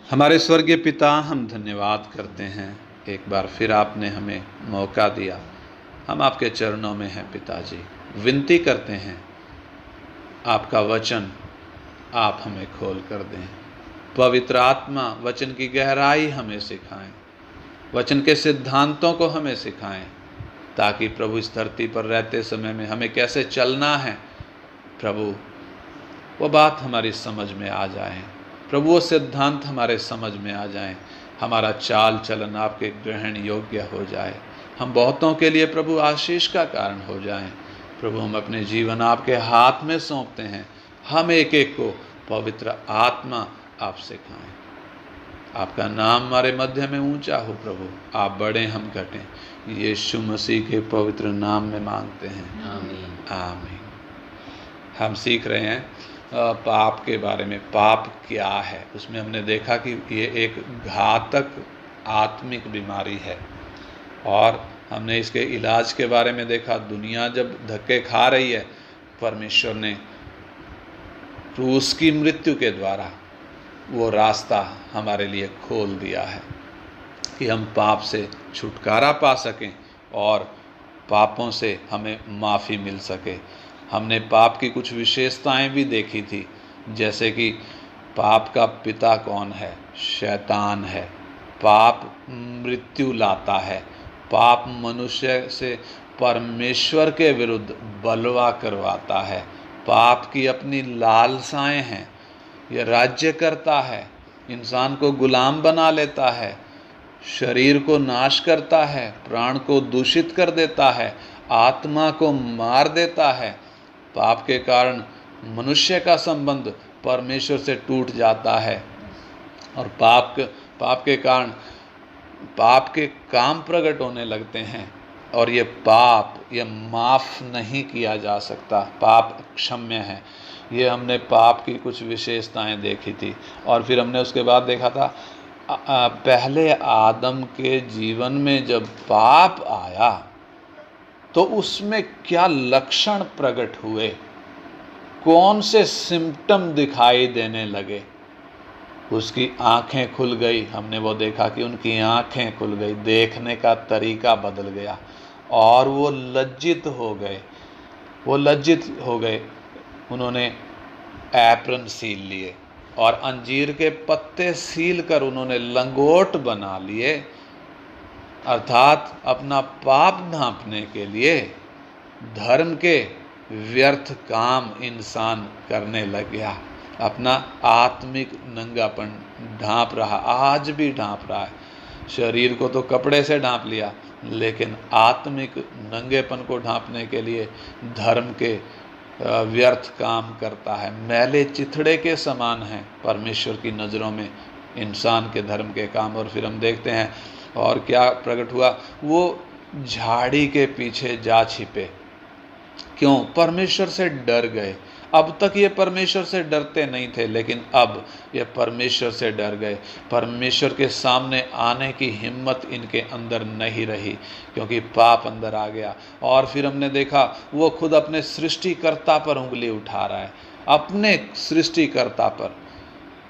हमारे स्वर्गीय पिता, हम धन्यवाद करते हैं एक बार फिर आपने हमें मौका दिया। हम आपके चरणों में हैं पिताजी, विनती करते हैं आपका वचन आप हमें खोल कर दें। पवित्र आत्मा वचन की गहराई हमें सिखाएं, वचन के सिद्धांतों को हमें सिखाएं, ताकि प्रभु इस धरती पर रहते समय में हमें कैसे चलना है प्रभु वो बात हमारी समझ में आ जाए। प्रभु वो सिद्धांत हमारे समझ में आ जाएं, हमारा चाल चलन आपके ग्रहण योग्य हो जाए, हम बहुतों के लिए प्रभु आशीष का कारण हो जाएं। प्रभु हम अपने जीवन आपके हाथ में सौंपते हैं, हम एक एक को पवित्र आत्मा आप सिखाएं। आपका नाम हमारे मध्य में ऊंचा हो प्रभु, आप बड़े हम घटें। यीशु मसीह के पवित्र नाम में मांगते हैं, आमीन। आमीन। हम सीख रहे हैं पाप के बारे में। पाप क्या है, उसमें हमने देखा कि ये एक घातक आत्मिक बीमारी है और हमने इसके इलाज के बारे में देखा। दुनिया जब धक्के खा रही है, परमेश्वर ने क्रूस की मृत्यु के द्वारा वो रास्ता हमारे लिए खोल दिया है कि हम पाप से छुटकारा पा सकें और पापों से हमें माफ़ी मिल सके। हमने पाप की कुछ विशेषताएं भी देखी थी, जैसे कि पाप का पिता कौन है? शैतान है। पाप मृत्यु लाता है। पाप मनुष्य से परमेश्वर के विरुद्ध बलवा करवाता है। पाप की अपनी लालसाएं हैं, यह राज्य करता है, इंसान को गुलाम बना लेता है, शरीर को नाश करता है, प्राण को दूषित कर देता है, आत्मा को मार देता है। पाप के कारण मनुष्य का संबंध परमेश्वर से टूट जाता है और पाप के कारण पाप के काम प्रकट होने लगते हैं और ये माफ़ नहीं किया जा सकता। पाप क्षम्य है। ये हमने पाप की कुछ विशेषताएं देखी थी और फिर हमने उसके बाद देखा था पहले आदम के जीवन में जब पाप आया तो उसमें क्या लक्षण प्रकट हुए, कौन से सिम्टम दिखाई देने लगे। उसकी आंखें खुल गई, हमने वो देखा कि उनकी आंखें खुल गई, देखने का तरीका बदल गया और वो लज्जित हो गए। उन्होंने एप्रन सील लिए और अंजीर के पत्ते सील कर उन्होंने लंगोट बना लिए, अर्थात अपना पाप ढांपने के लिए धर्म के व्यर्थ काम इंसान करने लग गया। अपना आत्मिक नंगापन ढांप रहा, आज भी ढांप रहा है। शरीर को तो कपड़े से ढांप लिया, लेकिन आत्मिक नंगेपन को ढांपने के लिए धर्म के व्यर्थ काम करता है। मैले चिथड़े के समान हैं परमेश्वर की नज़रों में इंसान के धर्म के काम। और फिर हम देखते हैं और क्या प्रकट हुआ, वो झाड़ी के पीछे जा छिपे। क्यों? परमेश्वर से डर गए। अब तक ये परमेश्वर से डरते नहीं थे, लेकिन अब ये परमेश्वर से डर गए। परमेश्वर के सामने आने की हिम्मत इनके अंदर नहीं रही, क्योंकि पाप अंदर आ गया। और फिर हमने देखा वो खुद अपने सृष्टिकर्ता पर उंगली उठा रहा है, अपने सृष्टिकर्ता पर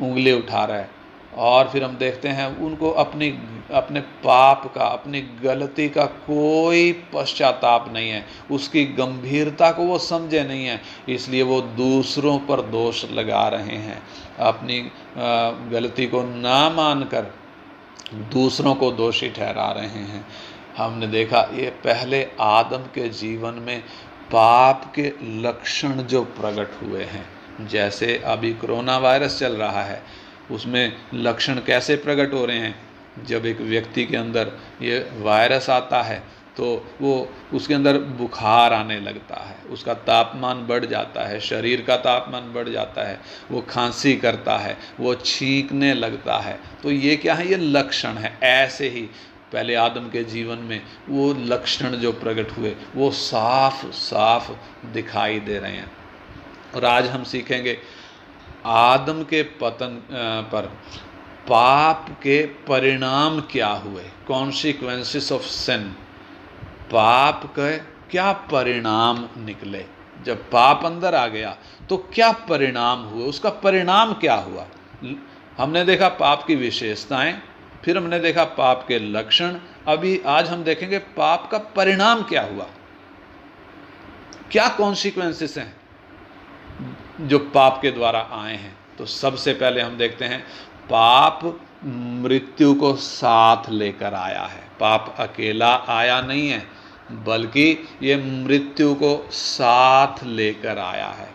उंगली उठा रहा है। और फिर हम देखते हैं उनको अपने पाप का, अपनी गलती का कोई पश्चाताप नहीं है, उसकी गंभीरता को वो समझे नहीं है, इसलिए वो दूसरों पर दोष लगा रहे हैं। अपनी गलती को ना मानकर दूसरों को दोषी ठहरा रहे हैं। हमने देखा ये पहले आदम के जीवन में पाप के लक्षण जो प्रकट हुए हैं, जैसे अभी कोरोना वायरस चल रहा है, उसमें लक्षण कैसे प्रकट हो रहे हैं। जब एक व्यक्ति के अंदर ये वायरस आता है तो वो उसके अंदर बुखार आने लगता है, उसका तापमान बढ़ जाता है, शरीर का तापमान बढ़ जाता है, वो खांसी करता है, वो छींकने लगता है। तो ये क्या है? ये लक्षण है। ऐसे ही पहले आदम के जीवन में वो लक्षण जो प्रकट हुए वो साफ साफ दिखाई दे रहे हैं। और आज हम सीखेंगे आदम के पतन पर पाप के परिणाम क्या हुए, कॉन्सिक्वेंसेस ऑफ सिन। पाप के क्या परिणाम निकले, जब पाप अंदर आ गया तो क्या परिणाम हुए, उसका परिणाम क्या हुआ। हमने देखा पाप की विशेषताएं, फिर हमने देखा पाप के लक्षण। अभी आज हम देखेंगे पाप का परिणाम क्या हुआ, क्या कॉन्सिक्वेंसेस हैं जो पाप के द्वारा आए हैं। तो सबसे पहले हम देखते हैं पाप मृत्यु को साथ लेकर आया है। पाप अकेला आया नहीं है, बल्कि ये मृत्यु को साथ लेकर आया है।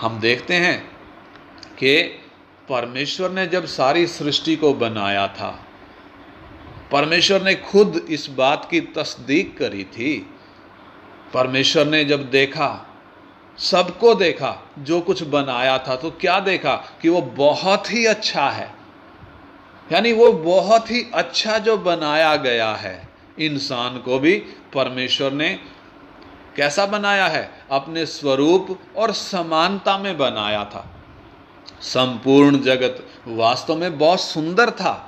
हम देखते हैं कि परमेश्वर ने जब सारी सृष्टि को बनाया था, परमेश्वर ने खुद इस बात की तस्दीक करी थी। परमेश्वर ने जब देखा, सबको देखा जो कुछ बनाया था, तो क्या देखा कि वो बहुत ही अच्छा है। यानी वो बहुत ही अच्छा जो बनाया गया है, इंसान को भी परमेश्वर ने कैसा बनाया है, अपने स्वरूप और समानता में बनाया था। संपूर्ण जगत वास्तव में बहुत सुंदर था,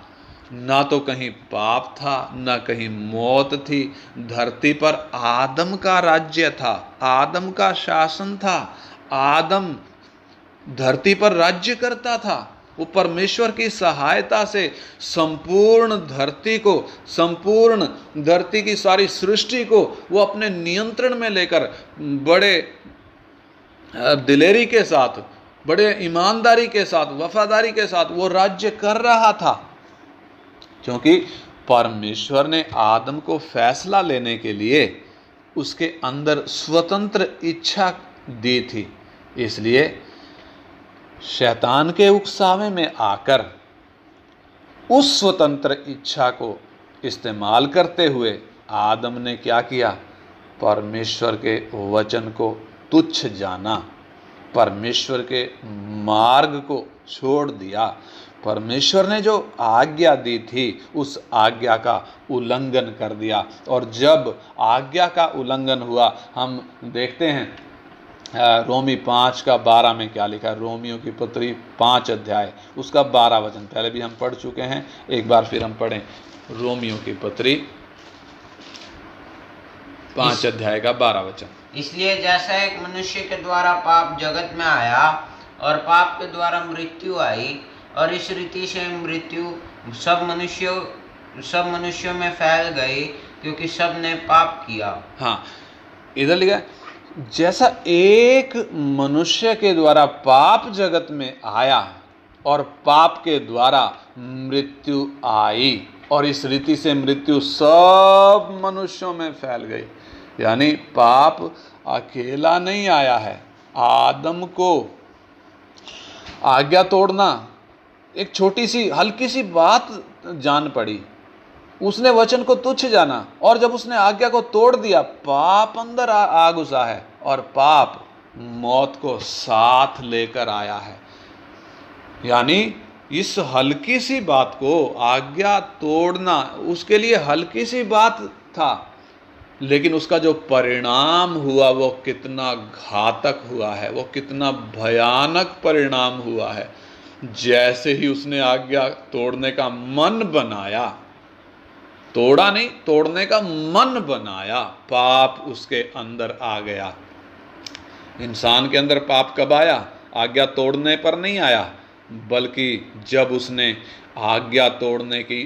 ना तो कहीं पाप था, ना कहीं मौत थी। धरती पर आदम का राज्य था, आदम का शासन था, आदम धरती पर राज्य करता था। वो परमेश्वर की सहायता से संपूर्ण धरती को, संपूर्ण धरती की सारी सृष्टि को वो अपने नियंत्रण में लेकर बड़े दिलेरी के साथ, बड़े ईमानदारी के साथ, वफादारी के साथ वो राज्य कर रहा था। क्योंकि परमेश्वर ने आदम को फैसला लेने के लिए उसके अंदर स्वतंत्र इच्छा दी थी। इसलिए शैतान के उकसावे में आकर उस स्वतंत्र इच्छा को इस्तेमाल करते हुए आदम ने क्या किया, परमेश्वर के वचन को तुच्छ जाना, परमेश्वर के मार्ग को छोड़ दिया। परमेश्वर ने जो आज्ञा दी थी उस आज्ञा का उल्लंघन कर दिया। और जब आज्ञा का उल्लंघन हुआ, हम देखते हैं रोमी 5:12 में क्या लिखा है। रोमियों की पत्री 5 अध्याय उसका 12 वचन पहले भी हम पढ़ चुके हैं, एक बार फिर हम पढ़ें। रोमियों की पत्री 5 अध्याय का 12 वचन। इसलिए जैसा एक मनुष्य के द्वारा पाप जगत में आया और पाप के द्वारा मृत्यु आई, और इस रीति से मृत्यु सब मनुष्यों में फैल गई, क्योंकि सब ने पाप किया। हाँ, इधर लिखा है जैसा एक मनुष्य के द्वारा पाप जगत में आया और पाप के द्वारा मृत्यु आई, और इस रीति से मृत्यु सब मनुष्यों में फैल गई। यानी पाप अकेला नहीं आया है। आदम को आज्ञा तोड़ना एक छोटी सी हल्की सी बात जान पड़ी, उसने वचन को तुच्छ जाना, और जब उसने आज्ञा को तोड़ दिया, पाप अंदर आ घुसा है, और पाप मौत को साथ लेकर आया है। यानी इस हल्की सी बात को, आज्ञा तोड़ना उसके लिए हल्की सी बात था, लेकिन उसका जो परिणाम हुआ वो कितना घातक हुआ है, वो कितना भयानक परिणाम हुआ है। जैसे ही उसने आज्ञा तोड़ने का मन बनाया, तोड़ा नहीं, तोड़ने का मन बनाया, पाप उसके अंदर आ गया। इंसान के अंदर पाप कब आया? आज्ञा तोड़ने पर नहीं आया, बल्कि जब उसने आज्ञा तोड़ने की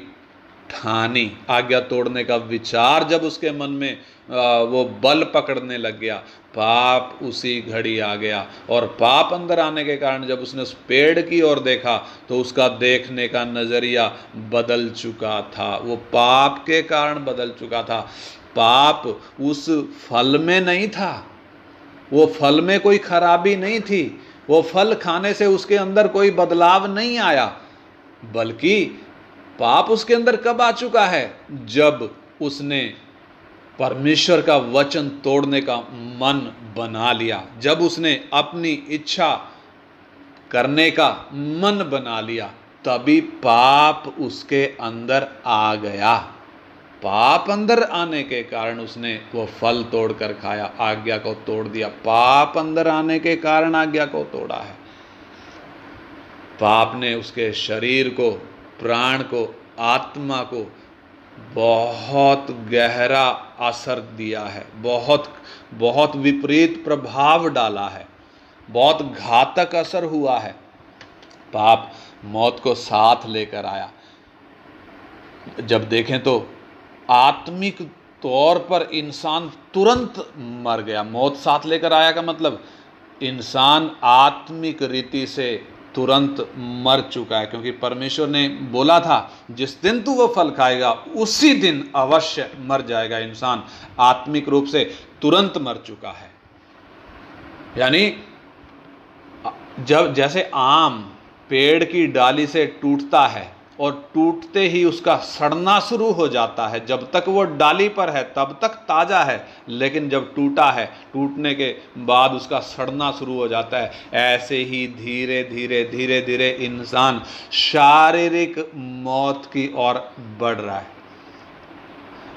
ठानी, आज्ञा तोड़ने का विचार जब उसके मन में वो बल पकड़ने लग गया, पाप उसी घड़ी आ गया। और पाप अंदर आने के कारण जब उसने उस पेड़ की ओर देखा तो उसका देखने का नज़रिया बदल चुका था। वो पाप के कारण बदल चुका था। पाप उस फल में नहीं था, वो फल में कोई खराबी नहीं थी, वो फल खाने से उसके अंदर कोई बदलाव नहीं आया, बल्कि पाप उसके अंदर कब आ चुका है? जब उसने परमेश्वर का वचन तोड़ने का मन बना लिया, जब उसने अपनी इच्छा करने का मन बना लिया, तभी पाप उसके अंदर आ गया। पाप अंदर आने के कारण उसने वो फल तोड़कर खाया, आज्ञा को तोड़ दिया। पाप अंदर आने के कारण आज्ञा को तोड़ा है। पाप ने उसके शरीर को, प्राण को, आत्मा को बहुत गहरा असर दिया है, बहुत विपरीत प्रभाव डाला है, बहुत घातक असर हुआ है। पाप मौत को साथ लेकर आया। जब देखें तो आत्मिक तौर पर इंसान तुरंत मर गया। मौत साथ लेकर आया का मतलब इंसान आत्मिक रीति से तुरंत मर चुका है, क्योंकि परमेश्वर ने बोला था जिस दिन तू वो फल खाएगा उसी दिन अवश्य मर जाएगा। इंसान आत्मिक रूप से तुरंत मर चुका है। यानी जब जैसे आम पेड़ की डाली से टूटता है और टूटते ही उसका सड़ना शुरू हो जाता है, जब तक वो डाली पर है तब तक ताज़ा है, लेकिन जब टूटा है, टूटने के बाद उसका सड़ना शुरू हो जाता है। ऐसे ही धीरे धीरे धीरे धीरे इंसान शारीरिक मौत की ओर बढ़ रहा है।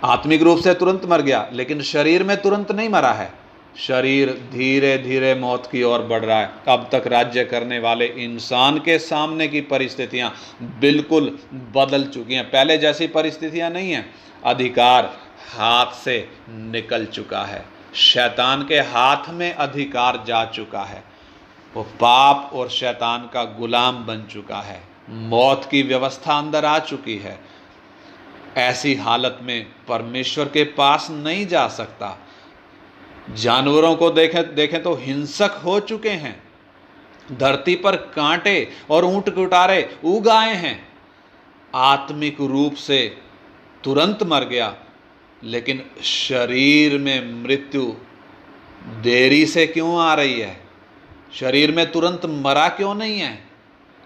आत्मिक रूप से तुरंत मर गया, लेकिन शरीर में तुरंत नहीं मरा है। शरीर धीरे धीरे मौत की ओर बढ़ रहा है। अब तक राज्य करने वाले इंसान के सामने की परिस्थितियां बिल्कुल बदल चुकी हैं। पहले जैसी परिस्थितियां नहीं हैं। अधिकार हाथ से निकल चुका है। शैतान के हाथ में अधिकार जा चुका है। वो पाप और शैतान का गुलाम बन चुका है। मौत की व्यवस्था अंदर आ चुकी है। ऐसी हालत में परमेश्वर के पास नहीं जा सकता। जानवरों को देखें तो हिंसक हो चुके हैं। धरती पर कांटे और ऊंट कुटारे उग आए हैं। आत्मिक रूप से तुरंत मर गया, लेकिन शरीर में मृत्यु देरी से क्यों आ रही है? शरीर में तुरंत मरा क्यों नहीं है?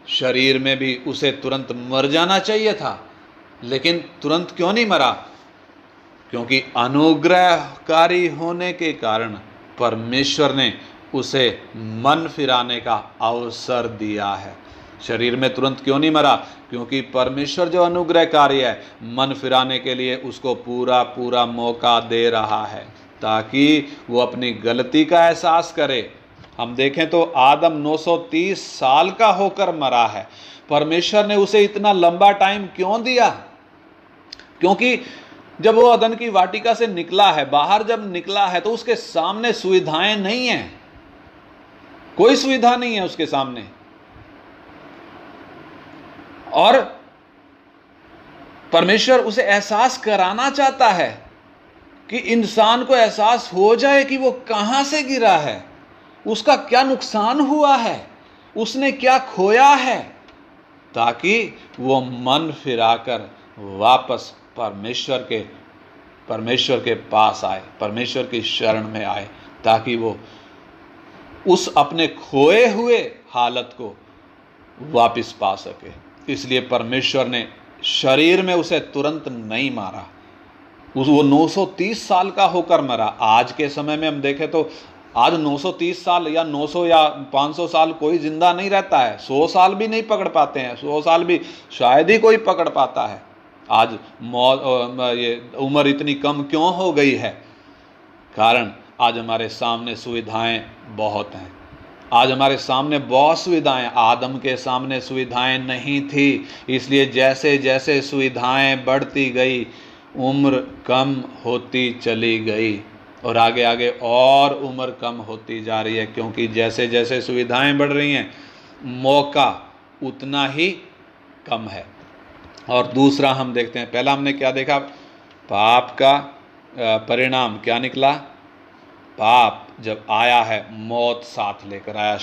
शरीर में भी उसे तुरंत मर जाना चाहिए था, लेकिन तुरंत क्यों नहीं मरा? क्योंकि अनुग्रहकारी होने के कारण परमेश्वर ने उसे मन फिराने का अवसर दिया है। शरीर में तुरंत क्यों नहीं मरा? क्योंकि परमेश्वर जो अनुग्रहकारी है, मन फिराने के लिए उसको पूरा पूरा मौका दे रहा है, ताकि वो अपनी गलती का एहसास करे। हम देखें तो आदम 930 साल का होकर मरा है। परमेश्वर ने उसे इतना लंबा टाइम क्यों दिया? क्योंकि जब वो अदन की वाटिका से निकला है, बाहर जब निकला है, तो उसके सामने सुविधाएं नहीं हैं। कोई सुविधा नहीं है उसके सामने। और परमेश्वर उसे एहसास कराना चाहता है कि इंसान को एहसास हो जाए कि वो कहां से गिरा है, उसका क्या नुकसान हुआ है, उसने क्या खोया है, ताकि वो मन फिराकर वापस परमेश्वर के पास आए, परमेश्वर की शरण में आए, ताकि वो उस अपने खोए हुए हालत को वापस पा सके। इसलिए परमेश्वर ने शरीर में उसे तुरंत नहीं मारा। वो 930 साल का होकर मरा। आज के समय में हम देखें तो आज 930 साल या 900 या 500 साल कोई जिंदा नहीं रहता है। 100 साल भी नहीं पकड़ पाते हैं। 100 साल भी शायद ही कोई पकड़ पाता है। आज ये उम्र इतनी कम क्यों हो गई है? कारण आज हमारे सामने सुविधाएं बहुत हैं। आज हमारे सामने बहुत सुविधाएं। आदम के सामने सुविधाएं नहीं थी, इसलिए जैसे जैसे सुविधाएं बढ़ती गई, उम्र कम होती चली गई और आगे आगे और उम्र कम होती जा रही है, क्योंकि जैसे जैसे सुविधाएं बढ़ रही हैं, मौका उतना ही कम है। और दूसरा हम देखते हैं, पहला हमने क्या देखा? पाप का परिणाम क्या निकला? पाप जब आया है, मौत साथ लेकर आया।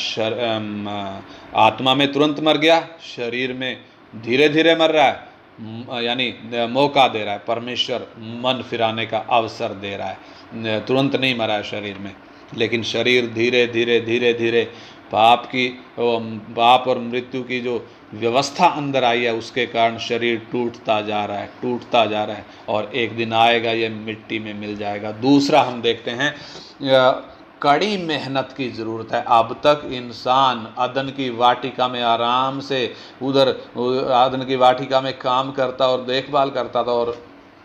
आत्मा में तुरंत मर गया, शरीर में धीरे धीरे मर रहा है, यानी मौका दे रहा है। परमेश्वर मन फिराने का अवसर दे रहा है। तुरंत नहीं मरा है शरीर में, लेकिन शरीर धीरे धीरे धीरे धीरे पाप और मृत्यु की जो व्यवस्था अंदर आई है, उसके कारण शरीर टूटता जा रहा है, टूटता जा रहा है, और एक दिन आएगा ये मिट्टी में मिल जाएगा। दूसरा हम देखते हैं, कड़ी मेहनत की ज़रूरत है। अब तक इंसान अदन की वाटिका में आराम से उधर अदन की वाटिका में काम करता और देखभाल करता था, और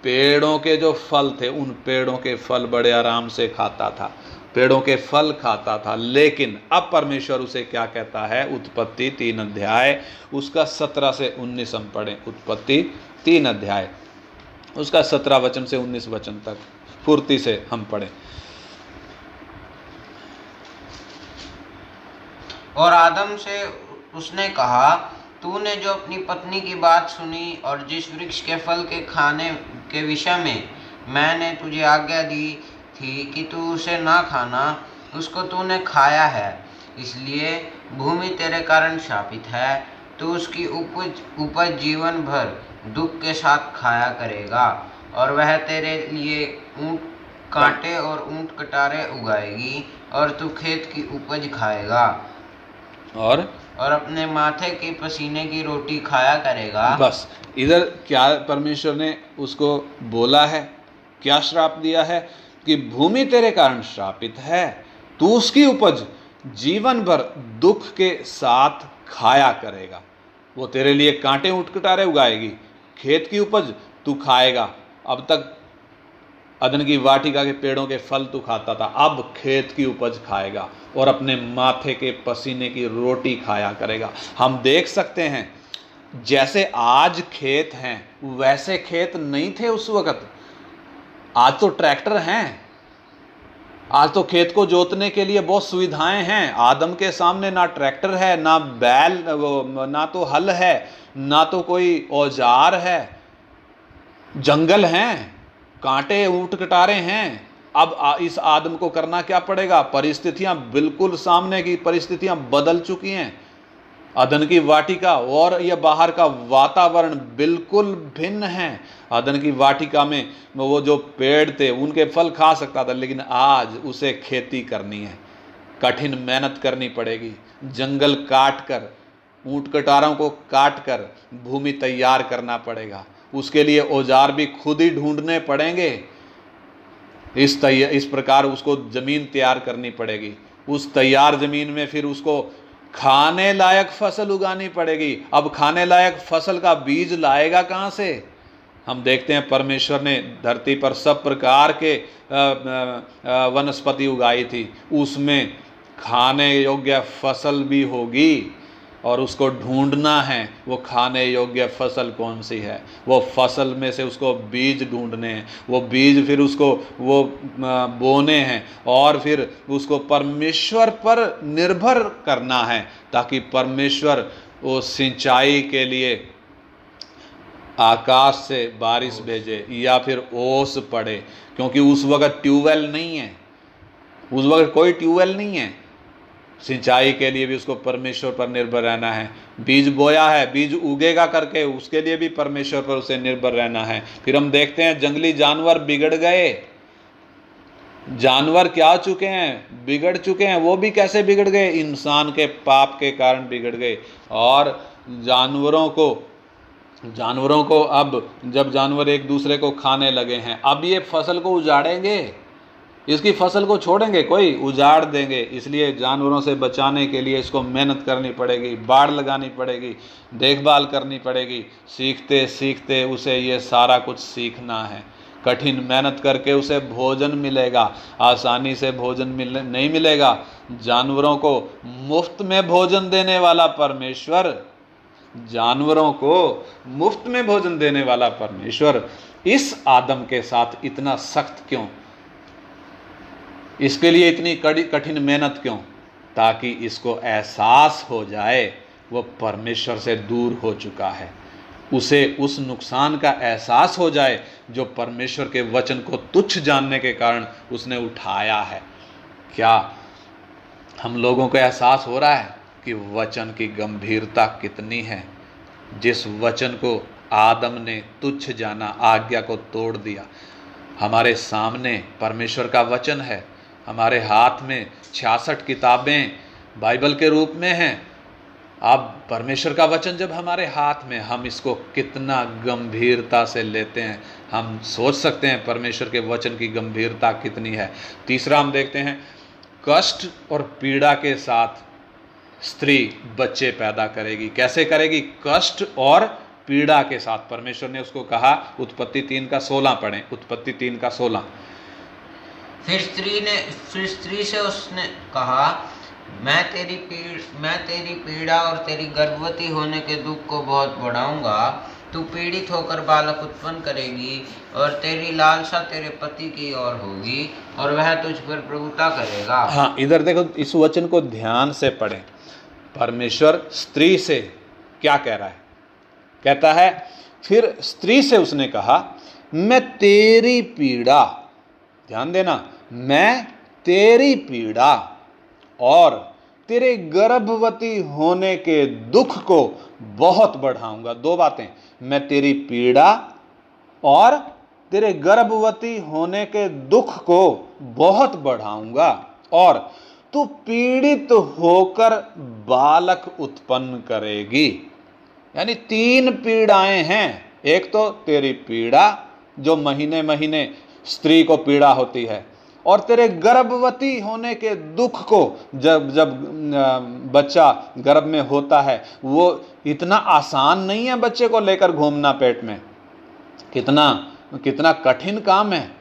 पेड़ों के जो फल थे, उन पेड़ों के फल बड़े आराम से खाता था, पेड़ों के फल खाता था। लेकिन अब परमेश्वर उसे क्या कहता है? उत्पत्ति 3 अध्याय उसका 17 से 19 हम पढ़ें। उत्पत्ति 3 अध्याय उसका 17 वचन से 19 वचन तक फुर्ती से हम पढ़ें। और आदम से उसने कहा, तूने जो अपनी पत्नी की बात सुनी और जिस वृक्ष के फल के खाने के विषय में मैंने तुझे आज्ञा दी थी कि तू उसे ना खाना, उसको तूने खाया है, इसलिए भूमि तेरे कारण शापित है। तू उसकी उपज जीवन भर दुख के साथ खाया करेगा, और वह तेरे लिए ऊंट कांटे और ऊंट कटारे उगाएगी, और तू खेत की उपज खाएगा और अपने माथे के पसीने की रोटी खाया करेगा। बस इधर क्या परमेश्वर ने उसको बोला है, क्या श्राप दिया है कि भूमि तेरे कारण श्रापित है, तू उसकी उपज जीवन भर दुख के साथ खाया करेगा। वो तेरे लिए कांटे ऊंट कटारे उगाएगी, खेत की उपज तू खाएगा। अब तक अदन की वाटिका के पेड़ों के फल तू खाता था, अब खेत की उपज खाएगा और अपने माथे के पसीने की रोटी खाया करेगा। हम देख सकते हैं जैसे आज खेत हैं वैसे खेत नहीं थे उस वक्त। आज तो ट्रैक्टर हैं, आज तो खेत को जोतने के लिए बहुत सुविधाएं हैं। आदम के सामने ना ट्रैक्टर है, ना बैल, ना तो हल है, ना तो कोई औजार है। जंगल हैं, कांटे ऊंट कटारे हैं। अब इस आदम को करना क्या पड़ेगा? परिस्थितियां बिल्कुल सामने की परिस्थितियां बदल चुकी हैं। अदन की वाटिका और यह बाहर का वातावरण बिल्कुल भिन्न है। अदन की वाटिका में वो जो पेड़ थे उनके फल खा सकता था, लेकिन आज उसे खेती करनी है, कठिन मेहनत करनी पड़ेगी। जंगल काट कर, ऊंट कटारों को काट कर भूमि तैयार करना पड़ेगा। उसके लिए औजार भी खुद ही ढूंढने पड़ेंगे। इस प्रकार उसको जमीन तैयार करनी पड़ेगी। उस तैयार जमीन में फिर उसको खाने लायक फसल उगानी पड़ेगी। अब खाने लायक फसल का बीज लाएगा कहाँ से? हम देखते हैं परमेश्वर ने धरती पर सब प्रकार के वनस्पति उगाई थी, उसमें खाने योग्य फसल भी होगी और उसको ढूंढना है वो खाने योग्य फसल कौन सी है। वो फसल में से उसको बीज ढूंढने हैं, वो बीज फिर उसको वो बोने हैं और फिर उसको परमेश्वर पर निर्भर करना है, ताकि परमेश्वर वो सिंचाई के लिए आकाश से बारिश भेजे या फिर ओस पड़े। क्योंकि उस वक्त ट्यूबवेल नहीं है, उस वक्त कोई ट्यूबवेल नहीं है। सिंचाई के लिए भी उसको परमेश्वर पर निर्भर रहना है। बीज बोया है, बीज उगेगा करके उसके लिए भी परमेश्वर पर उसे निर्भर रहना है। फिर हम देखते हैं जंगली जानवर बिगड़ गए। जानवर क्या चुके हैं? बिगड़ चुके हैं। वो भी कैसे बिगड़ गए? इंसान के पाप के कारण बिगड़ गए। और जानवरों को अब जब जानवर एक दूसरे को खाने लगे हैं, अब ये फसल को उजाड़ेंगे, इसकी फसल को छोड़ेंगे, कोई उजाड़ देंगे। इसलिए जानवरों से बचाने के लिए इसको मेहनत करनी पड़ेगी, बाड़ लगानी पड़ेगी, देखभाल करनी पड़ेगी। सीखते सीखते उसे ये सारा कुछ सीखना है। कठिन मेहनत करके उसे भोजन मिलेगा, आसानी से भोजन नहीं मिलेगा। जानवरों को मुफ्त में भोजन देने वाला परमेश्वर, जानवरों को मुफ्त में भोजन देने वाला परमेश्वर इस आदम के साथ इतना सख्त क्यों? इसके लिए इतनी कठिन मेहनत क्यों? ताकि इसको एहसास हो जाए वो परमेश्वर से दूर हो चुका है, उसे उस नुकसान का एहसास हो जाए जो परमेश्वर के वचन को तुच्छ जानने के कारण उसने उठाया है। क्या हम लोगों को एहसास हो रहा है कि वचन की गंभीरता कितनी है? जिस वचन को आदम ने तुच्छ जाना, आज्ञा को तोड़ दिया। हमारे सामने परमेश्वर का वचन है, हमारे हाथ में 66 किताबें बाइबल के रूप में हैं। अब परमेश्वर का वचन जब हमारे हाथ में, हम इसको कितना गंभीरता से लेते हैं। हम सोच सकते हैं परमेश्वर के वचन की गंभीरता कितनी है। तीसरा हम देखते हैं, कष्ट और पीड़ा के साथ स्त्री बच्चे पैदा करेगी। कैसे करेगी? कष्ट और पीड़ा के साथ। परमेश्वर ने उसको कहा, उत्पत्ति 3:16 पढ़ें, उत्पत्ति 3:16। फिर स्त्री से उसने कहा, मैं तेरी पीड़ा और तेरी गर्भवती होने के दुख को बहुत बढ़ाऊंगा। तू पीड़ित होकर बालक उत्पन्न करेगी और तेरी लालसा तेरे पति की ओर होगी और वह तुझ पर प्रभुता करेगा। हाँ, इधर देखो, इस वचन को ध्यान से पढ़ें। परमेश्वर स्त्री से क्या कह रहा है? कहता है, फिर स्त्री से उसने कहा, मैं तेरी पीड़ा, ध्यान देना, मैं तेरी पीड़ा और तेरे गर्भवती होने के दुख को बहुत बढ़ाऊंगा। दो बातें, मैं तेरी पीड़ा और तेरे गर्भवती होने के दुख को बहुत बढ़ाऊंगा, और तू पीड़ित होकर बालक उत्पन्न करेगी। यानी 3 पीड़ाएं हैं। एक तो तेरी पीड़ा, जो महीने महीने स्त्री को पीड़ा होती है, और तेरे गर्भवती होने के दुख को, जब जब बच्चा गर्भ में होता है, वो इतना आसान नहीं है बच्चे को लेकर घूमना पेट में, कितना कठिन काम है।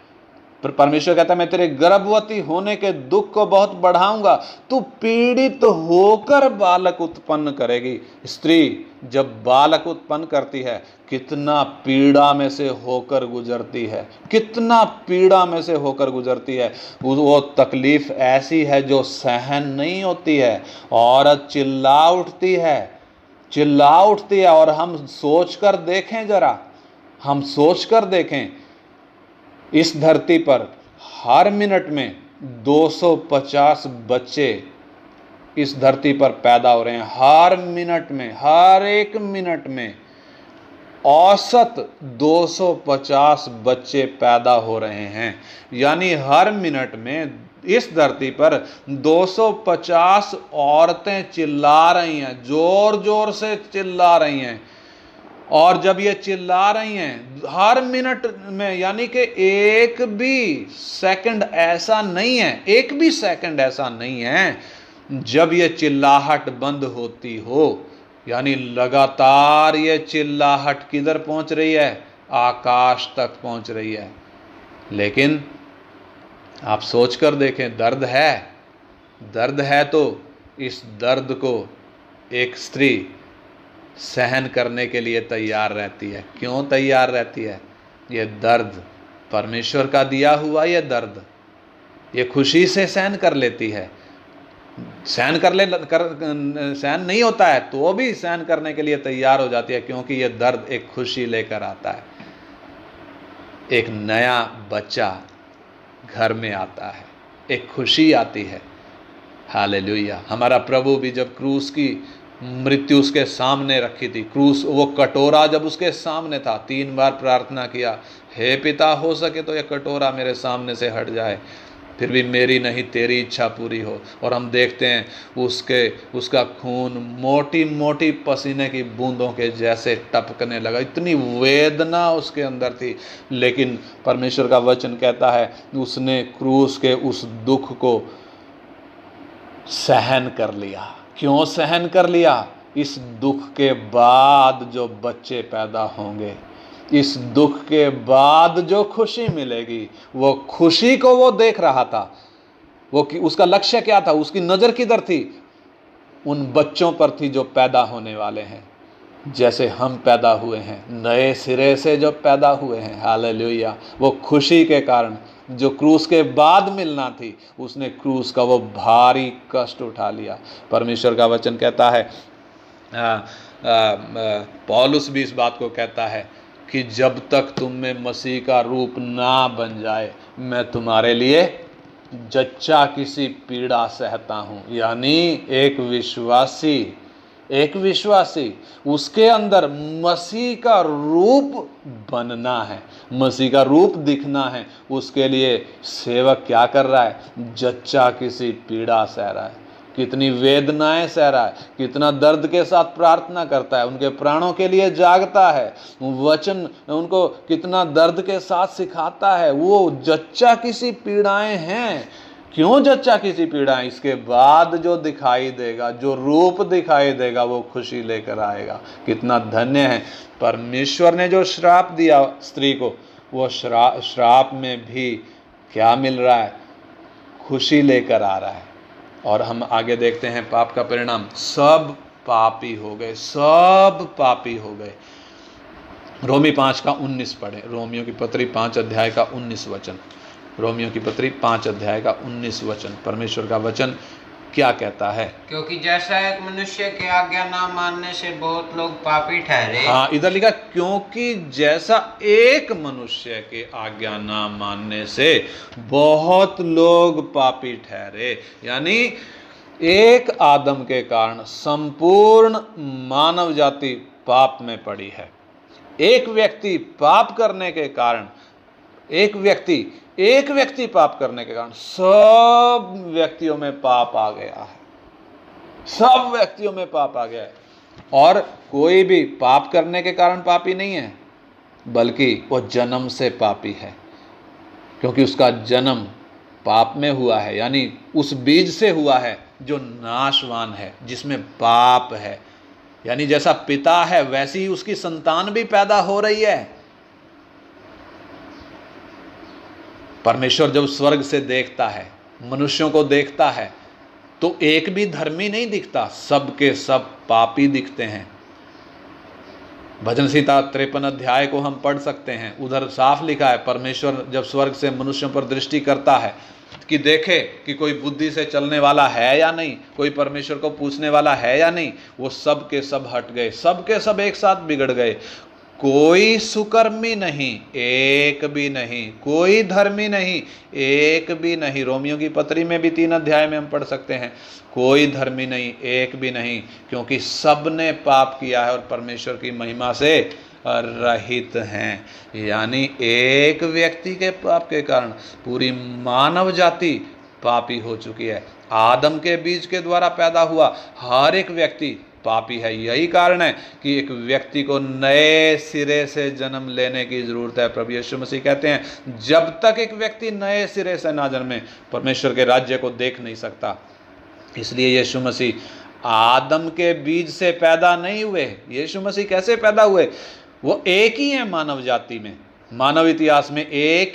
परमेश्वर कहता है, मैं तेरे गर्भवती होने के दुख को बहुत बढ़ाऊंगा, तू पीड़ित होकर बालक उत्पन्न करेगी। स्त्री जब बालक उत्पन्न करती है, कितना पीड़ा में से होकर गुजरती है, कितना पीड़ा में से होकर गुजरती है। वो तकलीफ ऐसी है जो सहन नहीं होती है। औरत चिल्ला उठती है। और हम सोच कर देखें, जरा हम सोच कर देखें, इस धरती पर हर मिनट में 250 बच्चे इस धरती पर पैदा हो रहे हैं। हर मिनट में, हर एक मिनट में औसत 250 बच्चे पैदा हो रहे हैं। यानी हर मिनट में इस धरती पर 250 औरतें चिल्ला रही हैं, जोर जोर से चिल्ला रही हैं। और जब ये चिल्ला रही हैं हर मिनट में, यानी कि एक भी सेकंड ऐसा नहीं है जब ये चिल्लाहट बंद होती हो। यानी लगातार ये चिल्लाहट किधर पहुंच रही है? आकाश तक पहुंच रही है। लेकिन आप सोच कर देखें, दर्द है तो इस दर्द को एक स्त्री सहन करने के लिए तैयार रहती है। क्यों तैयार रहती है? ये दर्द परमेश्वर का दिया हुआ, ये दर्द ये खुशी से सहन कर लेती है। सहन नहीं होता है तो भी सहन करने के लिए तैयार हो जाती है, क्योंकि ये दर्द एक खुशी लेकर आता है। एक नया बच्चा घर में आता है, एक खुशी आती है। हालेलुया। हमारा प्रभु भी जब क्रूस की मृत्यु उसके सामने रखी थी, क्रूस, वो कटोरा जब उसके सामने था, 3 बार प्रार्थना किया, हे पिता, हो सके तो यह कटोरा मेरे सामने से हट जाए, फिर भी मेरी नहीं तेरी इच्छा पूरी हो। और हम देखते हैं उसका खून मोटी मोटी पसीने की बूंदों के जैसे टपकने लगा। इतनी वेदना उसके अंदर थी। लेकिन परमेश्वर का वचन कहता है, उसने क्रूस के उस दुख को सहन कर लिया। क्यों सहन कर लिया? इस दुख के बाद जो बच्चे पैदा होंगे, इस दुख के बाद जो खुशी मिलेगी, वो खुशी को वो देख रहा था। उसका लक्ष्य क्या था? उसकी नज़र किधर थी? उन बच्चों पर थी जो पैदा होने वाले हैं, जैसे हम पैदा हुए हैं, नए सिरे से जो पैदा हुए हैं। हालेलुया। वो खुशी के कारण जो क्रूस के बाद मिलना थी, उसने क्रूस का वो भारी कष्ट उठा लिया। परमेश्वर का वचन कहता है, पौलुस भी इस बात को कहता है कि जब तक तुम में मसीह का रूप ना बन जाए, मैं तुम्हारे लिए जच्चा किसी पीड़ा सहता हूँ। यानी एक विश्वासी उसके अंदर मसीह का रूप बनना है, मसीह का रूप दिखना है। उसके लिए सेवक क्या कर रहा है? जच्चा किसी पीड़ा सह रहा है, कितनी वेदनाएं सह रहा है, कितना दर्द के साथ प्रार्थना करता है, उनके प्राणों के लिए जागता है, वचन उनको कितना दर्द के साथ सिखाता है। वो जच्चा किसी पीड़ाएं हैं। क्यों जच्चा किसी पीड़ाएं? इसके बाद जो दिखाई देगा, जो रूप दिखाई देगा, वो खुशी लेकर आएगा। कितना धन्य है। परमेश्वर ने जो श्राप दिया स्त्री को, वो श्राप में भी क्या मिल रहा है? खुशी लेकर आ रहा है। और हम आगे देखते हैं पाप का परिणाम, सब पापी हो गए। रोमी 5 का 19 पढ़े। रोमियों की पत्री 5 अध्याय का 19 वचन। रोमियों की पत्री 5 अध्याय का 19 वचन। परमेश्वर का वचन क्या कहता है? क्योंकि जैसा एक मनुष्य की आज्ञा ना मानने से बहुत लोग पापी ठहरे। हाँ, इधर लिखा क्योंकि जैसा एक मनुष्य के आज्ञा ना मानने से बहुत लोग पापी ठहरे। यानी एक आदम के कारण संपूर्ण मानव जाति पाप में पड़ी है। एक व्यक्ति पाप करने के कारण, एक व्यक्ति पाप करने के कारण सब व्यक्तियों में पाप आ गया है। सब व्यक्तियों में पाप आ गया है। और कोई भी पाप करने के कारण पापी नहीं है, बल्कि वो जन्म से पापी है, क्योंकि उसका जन्म पाप में हुआ है। यानी उस बीज से हुआ है जो नाशवान है, जिसमें पाप है। यानी जैसा पिता है वैसी ही उसकी संतान भी पैदा हो रही है। परमेश्वर जब स्वर्ग से देखता है, मनुष्यों को देखता है, तो एक भी धर्मी नहीं दिखता, सब के सब पापी दिखते हैं। भजन संहिता 53 अध्याय को हम पढ़ सकते हैं। उधर साफ लिखा है, परमेश्वर जब स्वर्ग से मनुष्यों पर दृष्टि करता है कि देखे कि कोई बुद्धि से चलने वाला है या नहीं, कोई परमेश्वर को पूछने वाला है या नहीं, वो सब के सब हट गए, सब के सब एक साथ बिगड़ गए। कोई सुकर्मी नहीं, एक भी नहीं, कोई धर्मी नहीं, एक भी नहीं। रोमियो की पत्री में भी 3 अध्याय में हम पढ़ सकते हैं, कोई धर्मी नहीं, एक भी नहीं, क्योंकि सब ने पाप किया है और परमेश्वर की महिमा से रहित हैं। यानी एक व्यक्ति के पाप के कारण पूरी मानव जाति पापी हो चुकी है। आदम के बीज के द्वारा पैदा हुआ हर एक व्यक्ति पापी है। यही कारण है कि एक व्यक्ति को नए सिरे से जन्म लेने की जरूरत है। प्रभु यीशु मसीह कहते हैं, जब तक एक व्यक्ति नए सिरे से ना जन्मे परमेश्वर के राज्य को देख नहीं सकता। इसलिए यीशु मसीह आदम के बीज से पैदा नहीं हुए। यीशु मसीह कैसे पैदा हुए? वो एक ही है मानव जाति में, मानव इतिहास में एक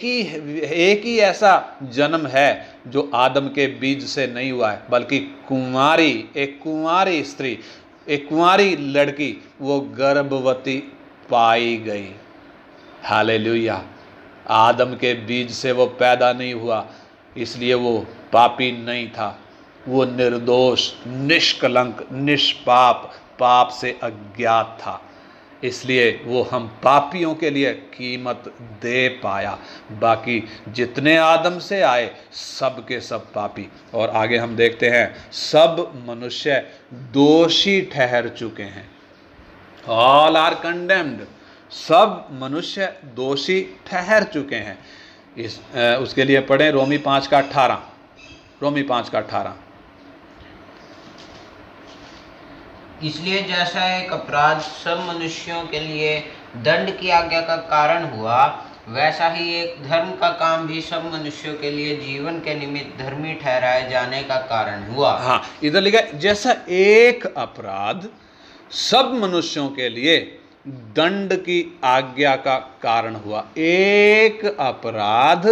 ही ऐसा जन्म है जो आदम के बीज से नहीं हुआ है, बल्कि एक कुंवारी स्त्री, एक कुंवारी लड़की वो गर्भवती पाई गई। हालेलुया। आदम के बीज से वो पैदा नहीं हुआ, इसलिए वो पापी नहीं था। वो निर्दोष, निष्कलंक, निष्पाप, पाप से अज्ञात था, इसलिए वो हम पापियों के लिए कीमत दे पाया। बाकी जितने आदम से आए सब के सब पापी। और आगे हम देखते हैं, सब मनुष्य दोषी ठहर चुके हैं। All are condemned. सब मनुष्य दोषी ठहर चुके हैं। उसके लिए पढ़ें रोमी 5:18। रोमी 5:18। इसलिए जैसा एक अपराध सब मनुष्यों के लिए दंड की आज्ञा का कारण हुआ, वैसा ही एक धर्म का काम भी सब मनुष्यों के लिए जीवन के निमित्त धर्मी ठहराए जाने का कारण हुआ। हाँ, इधर लिखा है, जैसा एक अपराध सब मनुष्यों के लिए दंड की आज्ञा का कारण हुआ। एक अपराध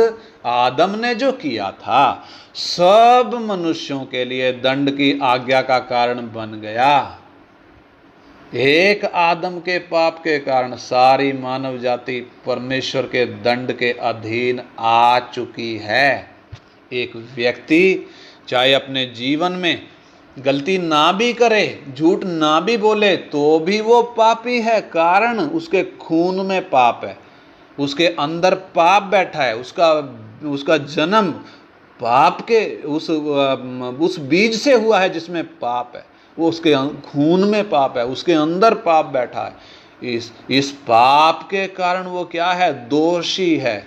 आदम ने जो किया था सब मनुष्यों के लिए दंड की आज्ञा का कारण बन गया। एक आदम के पाप के कारण सारी मानव जाति परमेश्वर के दंड के अधीन आ चुकी है। एक व्यक्ति चाहे अपने जीवन में गलती ना भी करे, झूठ ना भी बोले, तो भी वो पापी है। कारण उसके खून में पाप है, उसके अंदर पाप बैठा है। उसका जन्म पाप के उस बीज से हुआ है जिसमें पाप है। वो उसके खून में पाप है, उसके अंदर पाप बैठा है। इस पाप के कारण वो क्या है? दोषी है।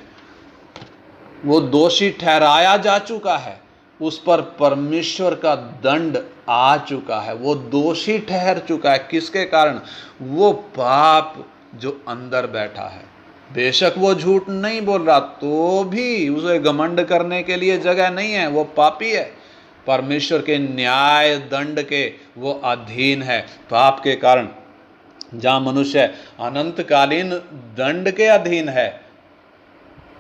वो दोषी ठहराया जा चुका है, उस पर परमेश्वर का दंड आ चुका है। वो दोषी ठहर चुका है। किसके कारण? वो पाप जो अंदर बैठा है। बेशक वो झूठ नहीं बोल रहा, तो भी उसे घमंड करने के लिए जगह नहीं है। वो पापी है, परमेश्वर के न्याय दंड के वो अधीन है। पाप के कारण जहाँ मनुष्य अनंतकालीन दंड के अधीन है,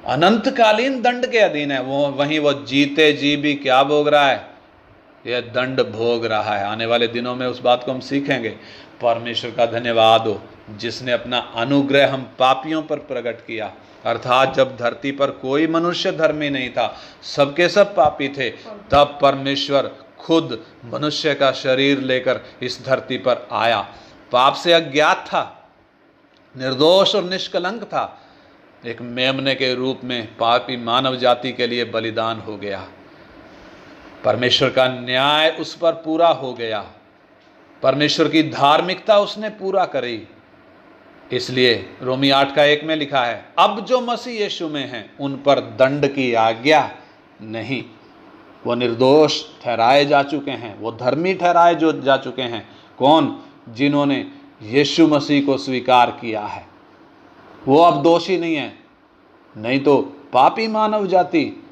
अनंतकालीन दंड के अधीन है, वहीं वो जीते जी भी क्या भोग रहा है? यह दंड भोग रहा है। आने वाले दिनों में उस बात को हम सीखेंगे। परमेश्वर का धन्यवाद हो जिसने अपना अनुग्रह हम पापियों पर प्रकट किया। अर्थात जब धरती पर कोई मनुष्य धर्मी नहीं था, सबके सब पापी थे, तब परमेश्वर खुद मनुष्य का शरीर लेकर इस धरती पर आया, पाप से अज्ञात था, निर्दोष और निष्कलंक था, एक मेमने के रूप में पापी मानव जाति के लिए बलिदान हो गया। परमेश्वर का न्याय उस पर पूरा हो गया, परमेश्वर की धार्मिकता उसने पूरा करी। इसलिए रोमी 8:1 में लिखा है, अब जो मसीह यीशु में हैं उन पर दंड की आज्ञा नहीं। वो निर्दोष ठहराए जा चुके हैं, वो धर्मी ठहराए जा चुके हैं। कौन? जिन्होंने यीशु मसीह को स्वीकार किया है, वो अब दोषी नहीं है। नहीं तो पापी मानव जाति,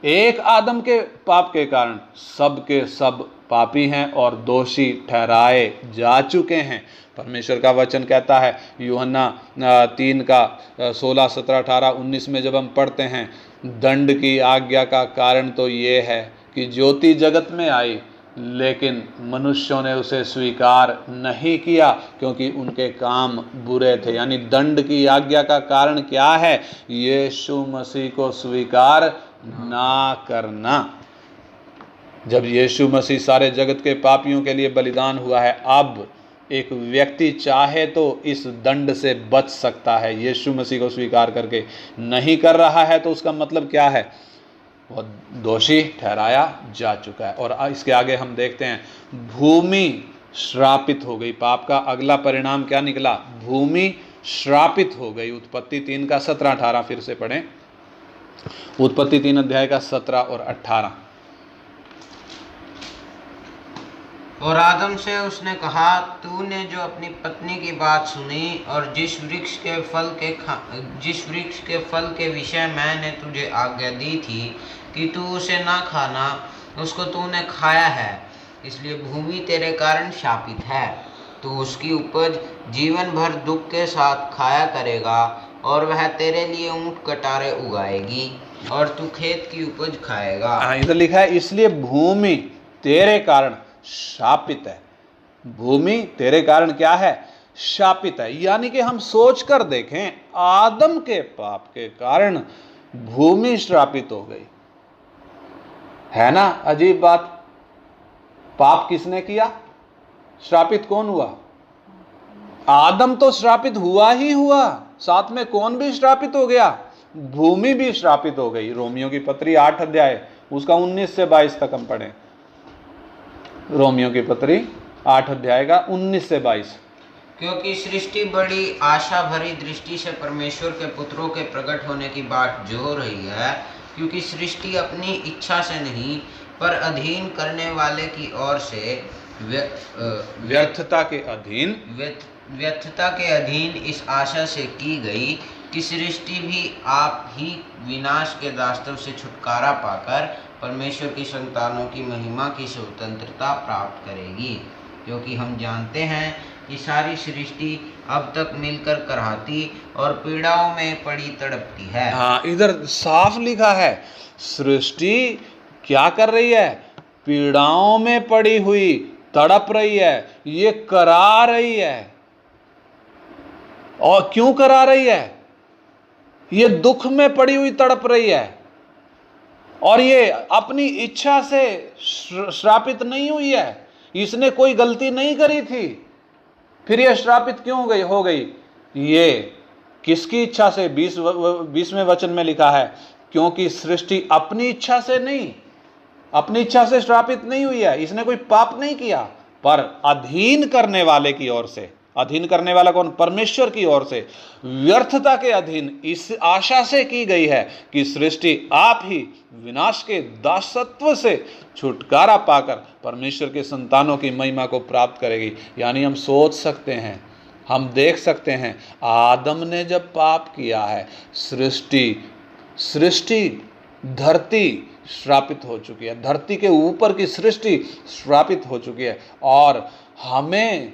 एक आदम के पाप के कारण सब के सब पापी हैं और दोषी ठहराए जा चुके हैं। परमेश्वर का वचन कहता है यूहन्ना 3:16, 17, 18, 19 में जब हम पढ़ते हैं, दंड की आज्ञा का कारण तो ये है कि ज्योति जगत में आई, लेकिन मनुष्यों ने उसे स्वीकार नहीं किया क्योंकि उनके काम बुरे थे। यानी दंड की आज्ञा का कारण क्या है? यीशु मसीह को स्वीकार ना करना। जब यीशु मसीह सारे जगत के पापियों के लिए बलिदान हुआ है, अब एक व्यक्ति चाहे तो इस दंड से बच सकता है। यीशु मसीह को स्वीकार करके नहीं कर रहा है तो उसका मतलब क्या है? वो दोषी ठहराया जा चुका है। और इसके आगे हम देखते हैं, भूमि श्रापित हो गई। पाप का अगला परिणाम क्या निकला? भूमि श्रापित हो गई। उत्पत्ति 3:17-18 फिर से पढ़ें। उत्पत्ति 3:17 और 18। और आदम से उसने कहा, तूने जो अपनी पत्नी की बात सुनी और जिस वृक्ष के फल के विषय मैंने तुझे आज्ञा दी थी कि तू उसे ना खाना, उसको तूने खाया है, इसलिए भूमि तेरे कारण शापित है। तू उसकी उपज जीवन भर दुख के साथ खाया करेगा और वह तेरे लिए ऊंट कटारे उगाएगी और तू खेत की उपज खाएगा। इधर लिखा है, इसलिए भूमि तेरे कारण शापित है। भूमि तेरे कारण क्या है? शापित है। यानी कि हम सोच कर देखें, आदम के पाप के कारण भूमि श्रापित हो गई। है ना अजीब बात? पाप किसने किया? श्रापित कौन हुआ? आदम तो श्रापित हुआ ही हुआ, साथ में कौन भी श्रापित हो गया? भूमि भी श्रापित हो गई। रोमियो की पत्री 8 अध्याय उसका 19 से 22 तक हम पढ़ें। रोमियो की पत्री 8 अध्याय का 19 से 22। क्योंकि सृष्टि बड़ी आशा भरी दृष्टि से परमेश्वर के पुत्रों के प्रकट होने की बाट जो रही है, क्योंकि सृष्टि अपनी इच्छा से नहीं पर अधीन करने वाले की ओर से व्यर्थता के अधीन इस आशा से की गई कि सृष्टि भी आप ही विनाश के दास्तव से छुटकारा पाकर परमेश्वर की संतानों की महिमा की स्वतंत्रता प्राप्त करेगी। क्योंकि हम जानते हैं कि सारी सृष्टि अब तक मिलकर कराहती और पीड़ाओं में पड़ी तड़पती है। हाँ, इधर साफ लिखा है, सृष्टि क्या कर रही है? पीड़ाओं में पड़ी हुई तड़प रही है, ये करा रही है। और क्यों करा रही है? ये दुख में पड़ी हुई तड़प रही है और ये अपनी इच्छा से श्रापित नहीं हुई है। इसने कोई गलती नहीं करी थी, फिर यह श्रापित क्यों हो गई? ये किसकी इच्छा से? 20वें वचन में लिखा है, क्योंकि सृष्टि अपनी इच्छा से नहीं, अपनी इच्छा से श्रापित नहीं हुई है। इसने कोई पाप नहीं किया, पर अधीन करने वाले की ओर से। अधीन करने वाला कौन? परमेश्वर की ओर से व्यर्थता के अधीन इस आशा से की गई है कि सृष्टि आप ही विनाश के दासत्व से छुटकारा पाकर परमेश्वर के संतानों की महिमा को प्राप्त करेगी। यानी हम सोच सकते हैं, हम देख सकते हैं, आदम ने जब पाप किया है, सृष्टि धरती श्रापित हो चुकी है, धरती के ऊपर की सृष्टि श्रापित हो चुकी है। और हमें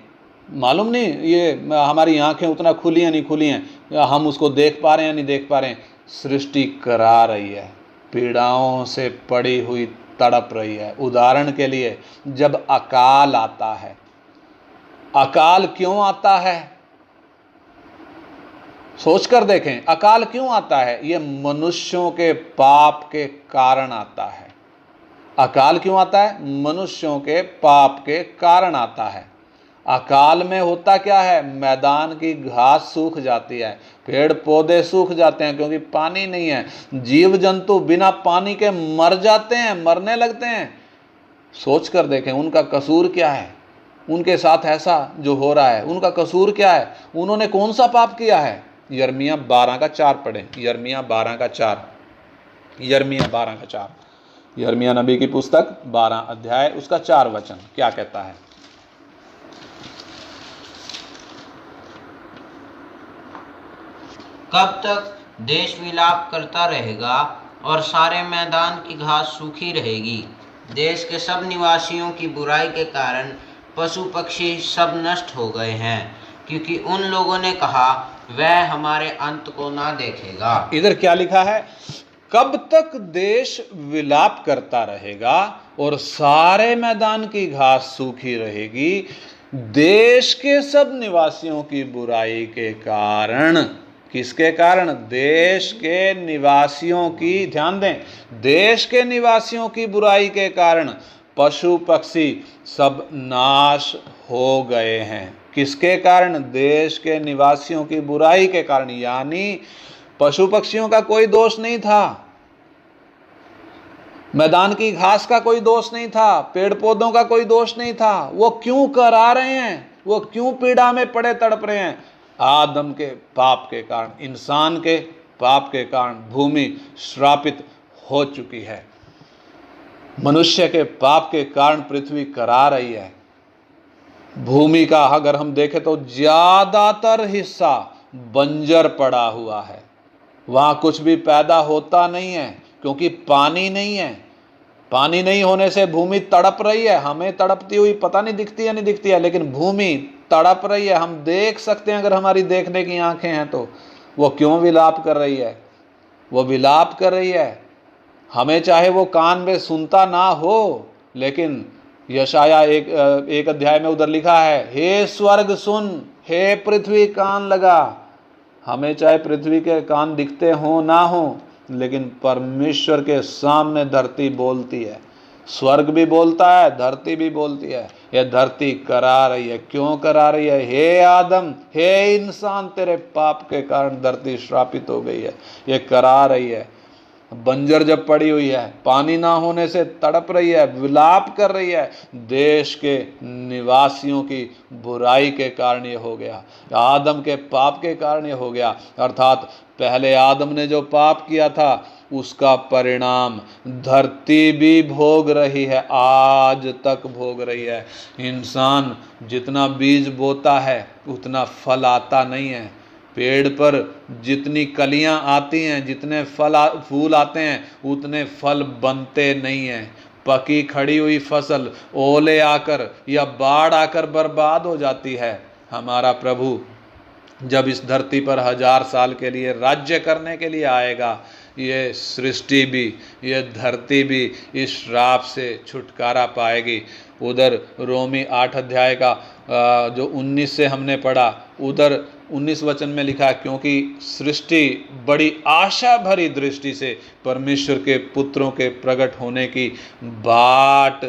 मालूम नहीं ये हमारी आंखें उतना खुली हैं नहीं खुली हैं, हम उसको देख पा रहे हैं या नहीं देख पा रहे हैं। सृष्टि करा रही है, पीड़ाओं से पड़ी हुई तड़प रही है। उदाहरण के लिए, जब अकाल आता है, अकाल क्यों आता है? सोच कर देखें, अकाल क्यों आता है? ये मनुष्यों के पाप के कारण आता है। अकाल क्यों आता है? मनुष्यों के पाप के कारण आता है। अकाल में होता क्या है? मैदान की घास सूख जाती है, पेड़ पौधे सूख जाते हैं क्योंकि पानी नहीं है, जीव जंतु बिना पानी के मर जाते हैं, मरने लगते हैं। सोच कर देखें उनका कसूर क्या है, उनके साथ ऐसा जो हो रहा है उनका कसूर क्या है, उन्होंने कौन सा पाप किया है? यिर्मयाह 12:4 पढ़ें, यिर्मयाह 12:4, यिर्मयाह 12:4, यिर्मयाह नबी की पुस्तक 12 अध्याय उसका 4 वचन क्या कहता है? कब तक देश विलाप करता रहेगा और सारे मैदान की घास सूखी रहेगी? देश के सब निवासियों की बुराई के कारण पशु पक्षी सब नष्ट हो गए हैं, क्योंकि उन लोगों ने कहा वह हमारे अंत को ना देखेगा। इधर क्या लिखा है? कब तक देश विलाप करता रहेगा और सारे मैदान की घास सूखी रहेगी? देश के सब निवासियों की बुराई के कारण। किसके कारण? देश के निवासियों की, ध्यान दें, देश के निवासियों की बुराई के कारण पशु पक्षी सब नाश हो गए हैं। किसके कारण? देश के निवासियों की बुराई के कारण। यानी पशु पक्षियों का कोई दोष नहीं था, मैदान की घास का कोई दोष नहीं था, पेड़ पौधों का कोई दोष नहीं था। वो क्यों करा रहे हैं? वो क्यों पीड़ा में पड़े तड़प रहे हैं? आदम के पाप के कारण, इंसान के पाप के कारण भूमि श्रापित हो चुकी है। मनुष्य के पाप के कारण पृथ्वी करा रही है। भूमि का अगर हम देखें तो ज्यादातर हिस्सा बंजर पड़ा हुआ है, वहां कुछ भी पैदा होता नहीं है क्योंकि पानी नहीं है। पानी नहीं होने से भूमि तड़प रही है। हमें तड़पती हुई पता नहीं दिखती है नहीं दिखती है, लेकिन भूमि तड़प रही है। हम देख सकते हैं अगर हमारी देखने की आंखें हैं तो। वो क्यों विलाप कर रही है? वो विलाप कर रही है। हमें चाहे वो कान में सुनता ना हो, लेकिन यशाया एक अध्याय में उधर लिखा है, हे स्वर्ग सुन, हे पृथ्वी कान लगा। हमें चाहे पृथ्वी के कान दिखते हो ना हो, लेकिन परमेश्वर के सामने धरती बोलती है, स्वर्ग भी बोलता है, धरती भी बोलती है। यह धरती करा रही है। क्यों करा रही है? हे आदम, हे इंसान, तेरे पाप के कारण धरती श्रापित हो गई है। ये करा रही है। बंजर जब पड़ी हुई है, पानी ना होने से तड़प रही है, विलाप कर रही है। देश के निवासियों की बुराई के कारण ये हो गया, आदम के पाप के कारण ये हो गया। अर्थात पहले आदम ने जो पाप किया था उसका परिणाम धरती भी भोग रही है, आज तक भोग रही है। इंसान जितना बीज बोता है उतना फल आता नहीं है। पेड़ पर जितनी कलियां आती हैं, जितने फूल आते हैं, उतने फल बनते नहीं हैं। पकी खड़ी हुई फसल ओले आकर या बाढ़ आकर बर्बाद हो जाती है। हमारा प्रभु जब इस धरती पर 1000 साल के लिए राज्य करने के लिए आएगा, ये सृष्टि भी, ये धरती भी इस श्राप से छुटकारा पाएगी। उधर रोमी 8 अध्याय का जो 19 से हमने पढ़ा, उधर 19 वचन में लिखा, क्योंकि सृष्टि बड़ी आशा भरी दृष्टि से परमेश्वर के पुत्रों के प्रकट होने की बाट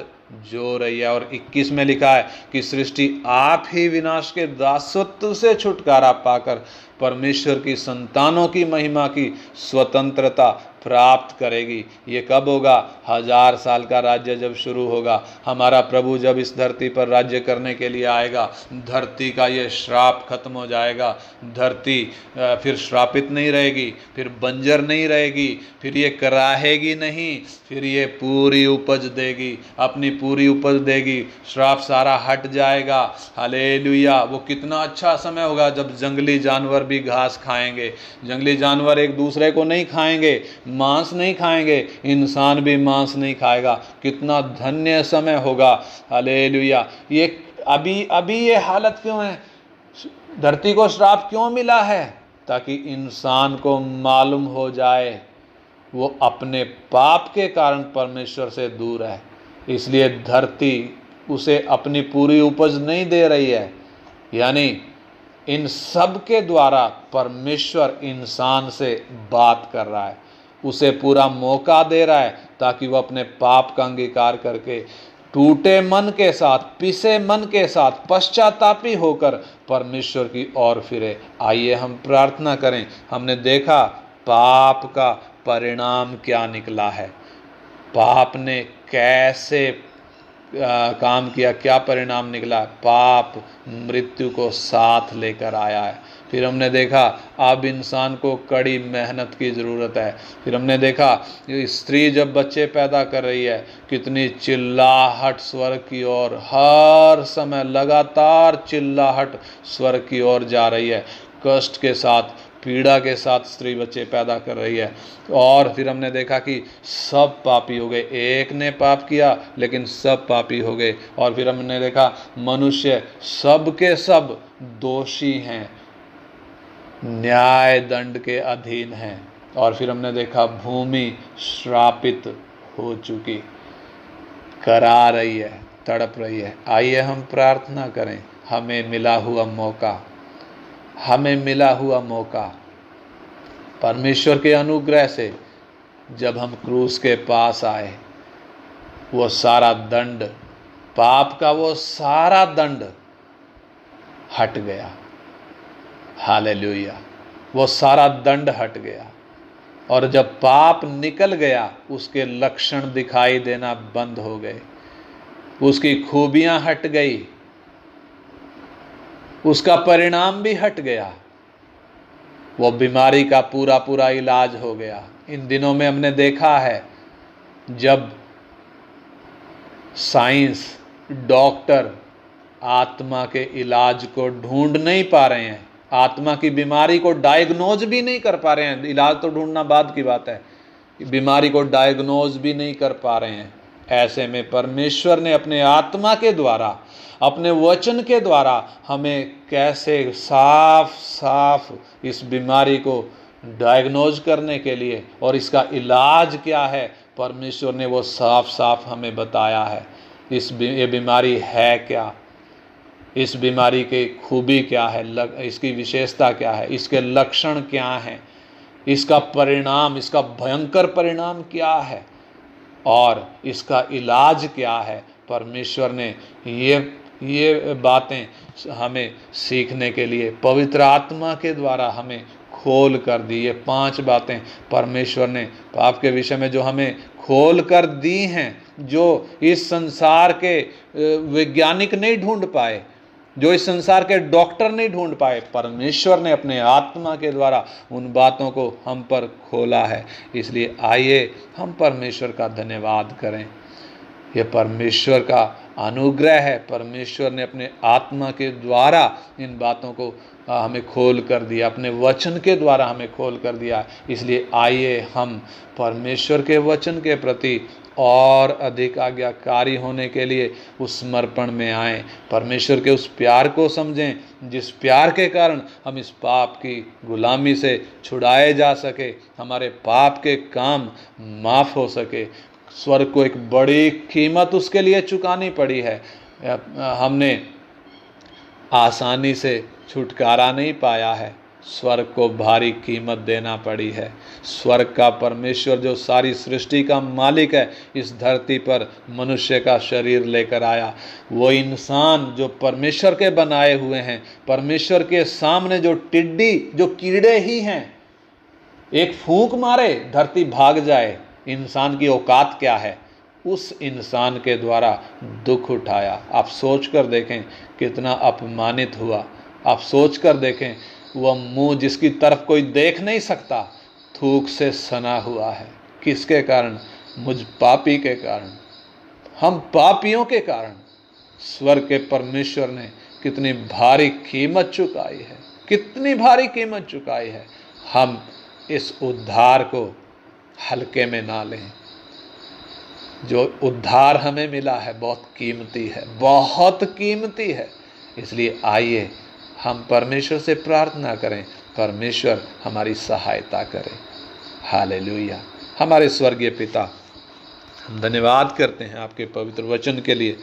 जो रही है। और 21 में लिखा है कि सृष्टि आप ही विनाश के दासत्व से छुटकारा पाकर परमेश्वर की संतानों की महिमा की स्वतंत्रता प्राप्त करेगी। ये कब होगा? 1000 साल का राज्य जब शुरू होगा। हमारा प्रभु जब इस धरती पर राज्य करने के लिए आएगा, धरती का ये श्राप खत्म हो जाएगा। धरती फिर श्रापित नहीं रहेगी, फिर बंजर नहीं रहेगी, फिर ये कराहेगी नहीं, फिर ये पूरी उपज देगी, अपनी पूरी उपज देगी। श्राप सारा हट जाएगा। हालेलुया। वो कितना अच्छा समय होगा जब जंगली जानवर भी घास खाएंगे। जंगली जानवर एक दूसरे को नहीं खाएंगे, मांस नहीं खाएंगे, इंसान भी मांस नहीं खाएगा। कितना धन्य समय होगा। हालेलुया। ये अभी ये हालत क्यों है? धरती को श्राप क्यों मिला है? ताकि इंसान को मालूम हो जाए वो अपने पाप के कारण परमेश्वर से दूर है, इसलिए धरती उसे अपनी पूरी उपज नहीं दे रही है। यानी इन सब के द्वारा परमेश्वर इंसान से बात कर रहा है। उसे पूरा मौका दे रहा है ताकि वह अपने पाप का अंगीकार करके टूटे मन के साथ, पिसे मन के साथ, पश्चातापी होकर परमेश्वर की ओर फिरे। आइए हम प्रार्थना करें। हमने देखा पाप का परिणाम क्या निकला है, पाप ने कैसे काम किया, क्या परिणाम निकला। पाप मृत्यु को साथ लेकर आया है। फिर हमने देखा अब इंसान को कड़ी मेहनत की ज़रूरत है। फिर हमने देखा स्त्री जब बच्चे पैदा कर रही है कितनी चिल्लाहट स्वर्ग की ओर, हर समय लगातार चिल्लाहट स्वर्ग की ओर जा रही है। कष्ट के साथ, पीड़ा के साथ स्त्री बच्चे पैदा कर रही है। और फिर हमने देखा कि सब पापी हो गए, एक ने पाप किया लेकिन सब पापी हो गए। और फिर हमने देखा मनुष्य सब के सब दोषी हैं, न्याय दंड के अधीन हैं। और फिर हमने देखा भूमि श्रापित हो चुकी, करा रही है, तड़प रही है। आइए हम प्रार्थना करें। हमें मिला हुआ मौका, हमें मिला हुआ मौका परमेश्वर के अनुग्रह से, जब हम क्रूस के पास आए, वो सारा दंड, पाप का वो सारा दंड हट गया। हालेलुया, वो सारा दंड हट गया। और जब पाप निकल गया उसके लक्षण दिखाई देना बंद हो गए, उसकी खूबियां हट गई, उसका परिणाम भी हट गया। वो बीमारी का पूरा पूरा इलाज हो गया। इन दिनों में हमने देखा है जब साइंस, डॉक्टर आत्मा के इलाज को ढूंढ नहीं पा रहे हैं, आत्मा की बीमारी को डायग्नोज भी नहीं कर पा रहे हैं, इलाज तो ढूंढना बाद की बात है, बीमारी को डायग्नोज भी नहीं कर पा रहे हैं। ऐसे में परमेश्वर ने अपने आत्मा के द्वारा, अपने वचन के द्वारा हमें कैसे साफ साफ इस बीमारी को डायग्नोज करने के लिए और इसका इलाज क्या है, परमेश्वर ने वो साफ साफ हमें बताया है। ये बीमारी है क्या, इस बीमारी की खूबी क्या है, इसकी विशेषता क्या है, इसके लक्षण क्या हैं, इसका परिणाम, इसका भयंकर परिणाम क्या है और इसका इलाज क्या है। परमेश्वर ने ये बातें हमें सीखने के लिए पवित्र आत्मा के द्वारा हमें खोल कर दी। ये 5 बातें परमेश्वर ने पाप के विषय में जो हमें खोल कर दी हैं, जो इस संसार के वैज्ञानिक नहीं ढूंढ पाए, जो इस संसार के डॉक्टर नहीं ढूंढ पाए, परमेश्वर ने अपने आत्मा के द्वारा उन बातों को हम पर खोला है। इसलिए आइए हम परमेश्वर का धन्यवाद करें। ये परमेश्वर का अनुग्रह है, परमेश्वर ने अपने आत्मा के द्वारा इन बातों को हमें खोल कर दिया, अपने वचन के द्वारा हमें खोल कर दिया। इसलिए आइए हम परमेश्वर के वचन के प्रति और अधिक आज्ञाकारी होने के लिए उस समर्पण में आएं, परमेश्वर के उस प्यार को समझें जिस प्यार के कारण हम इस पाप की गुलामी से छुड़ाए जा सके, हमारे पाप के काम माफ़ हो सके। स्वर्ग को एक बड़ी कीमत उसके लिए चुकानी पड़ी है। हमने आसानी से छुटकारा नहीं पाया है, स्वर्ग को भारी कीमत देना पड़ी है। स्वर्ग का परमेश्वर जो सारी सृष्टि का मालिक है, इस धरती पर मनुष्य का शरीर लेकर आया। वो इंसान जो परमेश्वर के बनाए हुए हैं, परमेश्वर के सामने जो टिड्डी, जो कीड़े ही हैं, एक फूंक मारे धरती भाग जाए, इंसान की औकात क्या है, उस इंसान के द्वारा दुख उठाया। आप सोच कर देखें कितना अपमानित हुआ। आप सोच कर देखें वह मुंह जिसकी तरफ कोई देख नहीं सकता, थूक से सना हुआ है। किसके कारण? मुझ पापी के कारण, हम पापियों के कारण। स्वर्ग के परमेश्वर ने कितनी भारी कीमत चुकाई है, कितनी भारी कीमत चुकाई है। हम इस उद्धार को हल्के में ना लें। जो उद्धार हमें मिला है बहुत कीमती है, बहुत कीमती है। इसलिए आइए हम परमेश्वर से प्रार्थना करें, परमेश्वर हमारी सहायता करे। हालेलुया। हमारे स्वर्गीय पिता, हम धन्यवाद करते हैं आपके पवित्र वचन के लिए,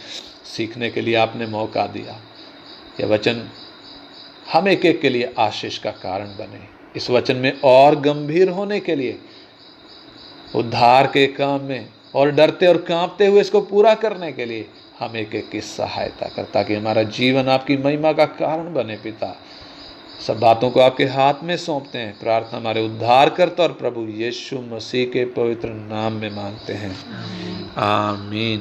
सीखने के लिए आपने मौका दिया। यह वचन हम एक एक के लिए आशीष का कारण बने। इस वचन में और गंभीर होने के लिए उद्धार के काम में और डरते और कांपते हुए इसको पूरा करने के लिए हम एक एक की सहायता कर, ताकि हमारा जीवन आपकी महिमा का कारण बने। पिता, सब बातों को आपके हाथ में सौंपते हैं। प्रार्थना हमारे उद्धारकर्ता और प्रभु यीशु मसीह के पवित्र नाम में मांगते हैं, आमीन।